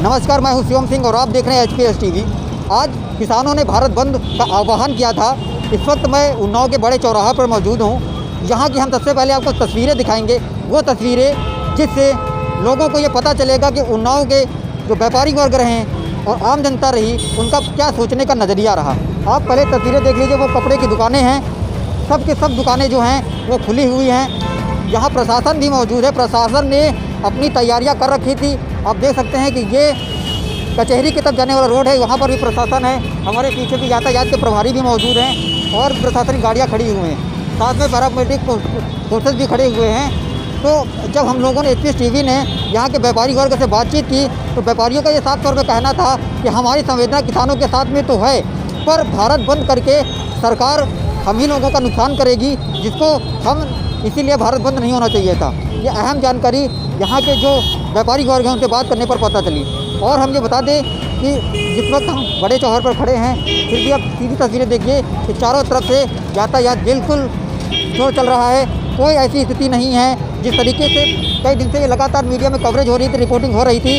नमस्कार, मैं हूं शिवम सिंह और आप देख रहे हैं HPS TV। आज किसानों ने भारत बंद का आह्वान किया था। इस वक्त मैं उन्नाव के बड़े चौराहा पर मौजूद हूं। यहाँ की हम सबसे पहले आपको तस्वीरें दिखाएंगे, वो तस्वीरें जिससे लोगों को ये पता चलेगा कि उन्नाव के जो व्यापारी वर्ग रहे और आम जनता रही, उनका क्या सोचने का नज़रिया रहा। आप पहले तस्वीरें देख लीजिए, वो कपड़े की दुकानें हैं, सब के सब दुकानें जो हैं वो खुली हुई हैं। यहाँ प्रशासन भी मौजूद है, प्रशासन ने अपनी तैयारियां कर रखी थी। आप देख सकते हैं कि ये कचहरी की तरफ जाने वाला रोड है, वहाँ पर भी प्रशासन है। हमारे पीछे भी यातायात के प्रभारी भी मौजूद हैं और प्रशासनिक गाड़ियाँ खड़ी हुई हैं, साथ में पैरामेडिक फोर्सेस भी खड़े हुए हैं। तो जब हम लोगों ने HPS TV ने यहाँ के व्यापारी वर्ग से बातचीत की तो व्यापारियों का ये साफ तौर पर कहना था कि हमारी संवेदना किसानों के साथ में तो है, पर भारत बंद करके सरकार हम ही लोगों का नुकसान करेगी, जिसको हम इसीलिए भारत बंद नहीं होना चाहिए था। ये अहम जानकारी यहाँ के जो व्यापारी वर्ग हैं उनसे बात करने पर पता चली। और हम ये बता दें कि जिस वक्त हम बड़े चौहर पर खड़े हैं, फिर भी आप सीधी तस्वीरें देखिए कि चारों तरफ से यातायात बिल्कुल जोर चल रहा है। कोई ऐसी स्थिति नहीं है। जिस तरीके से कई दिन से ये लगातार मीडिया में कवरेज हो रही थी, रिपोर्टिंग हो रही थी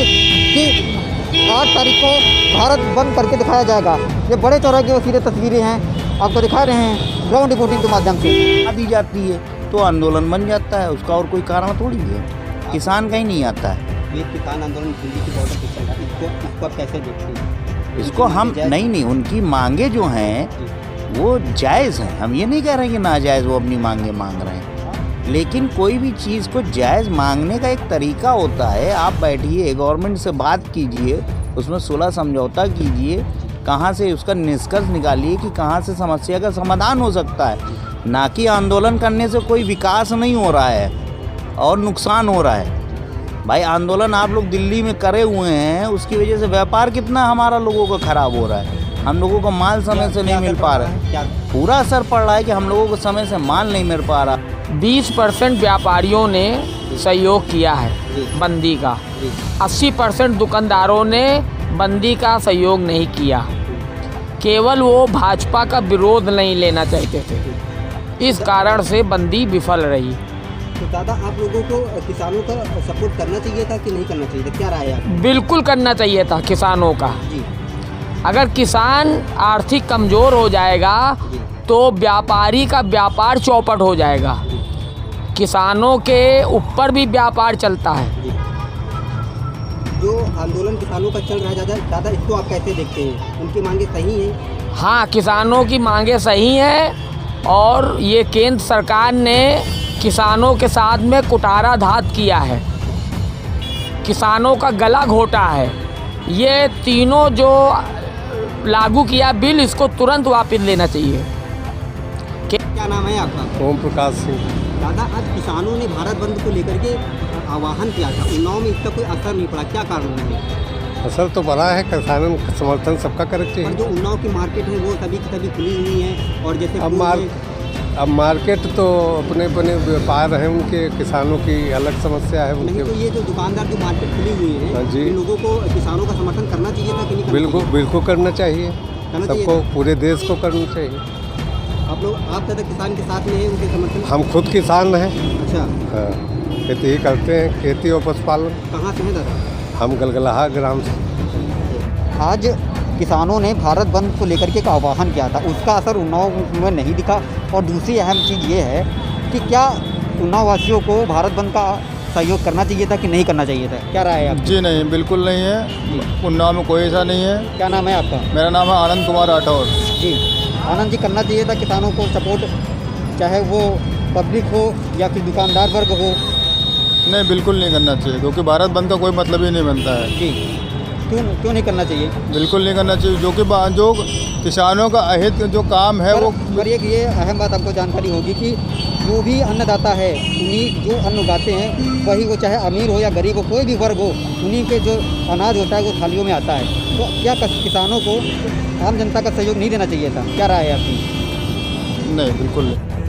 कि 8 तारीख को भारत बंद करके दिखाया जाएगा। ये बड़े चौराहे की वो सीधे तस्वीरें हैं, आपको दिखा रहे हैं ग्राउंड रिपोर्टिंग के माध्यम से। दी जाती है तो आंदोलन बन जाता है, उसका और कोई कारण थोड़ी है। किसान कहीं नहीं आता है। ये किसान आंदोलन दिल्ली की बॉर्डर पर चल रहा है, इसको आप कैसे देखते हैं? इसको हम नहीं उनकी मांगे जो हैं वो जायज़ हैं। हम ये नहीं कह रहे कि नाजायज़ वो अपनी मांगे मांग रहे हैं, लेकिन कोई भी चीज़ को जायज़ मांगने का एक तरीका होता है। आप बैठिए, गवर्नमेंट से बात कीजिए, उसमें सुलह समझौता कीजिए, कहाँ से उसका निष्कर्ष निकालिए कि कहाँ से समस्या का समाधान हो सकता है। ना कि आंदोलन करने से कोई विकास नहीं हो रहा है और नुकसान हो रहा है। भाई आंदोलन आप लोग दिल्ली में करे हुए हैं, उसकी वजह से व्यापार कितना हमारा लोगों का ख़राब हो रहा है। हम लोगों को माल समय से नहीं मिल पा रहा है। पूरा असर पड़ रहा है कि हम लोगों को समय से माल नहीं मिल पा रहा। 20% व्यापारियों ने सहयोग किया है बंदी का, 80% दुकानदारों ने बंदी का सहयोग नहीं किया। केवल वो भाजपा का विरोध नहीं लेना चाहते थे, इस कारण से बंदी विफल रही। तो दादा, आप लोगों को किसानों का सपोर्ट करना चाहिए था कि नहीं करना चाहिए था, क्या राय है आपकी? बिल्कुल करना चाहिए था किसानों का। अगर किसान आर्थिक कमज़ोर हो जाएगा तो व्यापारी का व्यापार चौपट हो जाएगा। किसानों के ऊपर भी व्यापार चलता है। जो आंदोलन किसानों का चल रहा है दादा, इसको आप कैसे देखते हैं? उनकी मांगे सही हैं? हाँ, किसानों की मांगे सही हैं और ये केंद्र सरकार ने किसानों के साथ में कुठाराघात किया है, किसानों का गला घोटा है। ये तीनों जो लागू किया बिल, इसको तुरंत वापस लेना चाहिए। क्या नाम है आपका? ओम प्रकाश सिंह। दादा, आज किसानों ने भारत बंद को लेकर के आह्वान किया था, उन्नाव में इसका कोई असर नहीं पड़ा, क्या कारण है? असर तो बड़ा है, किसानों का समर्थन सबका करना और चाहिए। जो उन्नाव की मार्केट है वो सभी की सभी खुली हुई है। और जैसे अब मार्केट तो अपने अपने व्यापार हैं उनके, किसानों की अलग समस्या है नहीं, उनके। तो ये जो दुकानदार जो मार्केट खुली हुई है, हाँ जी, इन लोगों को किसानों का समर्थन करना चाहिए था कि नहीं? बिल्कुल करना चाहिए, सबको, पूरे देश को करना चाहिए। आप ज़्यादा किसान के साथ में हैं, उनके समर्थन? हम खुद किसान हैं। अच्छा। हाँ, खेती ही करते हैं, खेती और पशुपालन। कहाँ से हैं दादा? हम गलगलाहा ग्राम से। आज किसानों ने भारत बंद को लेकर के एक आह्वान किया था, उसका असर उन्नाव में नहीं दिखा। और दूसरी अहम चीज़ ये है कि क्या उन्नाव वासियों को भारत बंद का सहयोग करना चाहिए था कि नहीं करना चाहिए था, क्या राय है आपकी? जी नहीं, बिल्कुल नहीं है। उन्नाव में कोई ऐसा नहीं है। क्या नाम है आपका? मेरा नाम है आनंद कुमार राठौर। जी आनंद जी, करना चाहिए था किसानों को सपोर्ट, चाहे वो पब्लिक हो या फिर दुकानदार वर्ग हो? नहीं, बिल्कुल नहीं करना चाहिए, क्योंकि भारत बंद का कोई मतलब ही नहीं बनता है। जी, क्यों नहीं करना चाहिए? बिल्कुल नहीं करना चाहिए, जो किसानों का अहित जो काम है वो। पर एक ये अहम बात आपको जानकारी होगी कि जो भी अन्नदाता है, उन्हीं जो अन्न उगाते हैं, वही वो चाहे अमीर हो या गरीब हो, कोई भी वर्ग हो, उन्हीं के जो अनाज होता है वो थालियों में आता है। तो क्या किसानों को, आम जनता का सहयोग नहीं देना चाहिए था, क्या राय है आपकी? नहीं, बिल्कुल नहीं।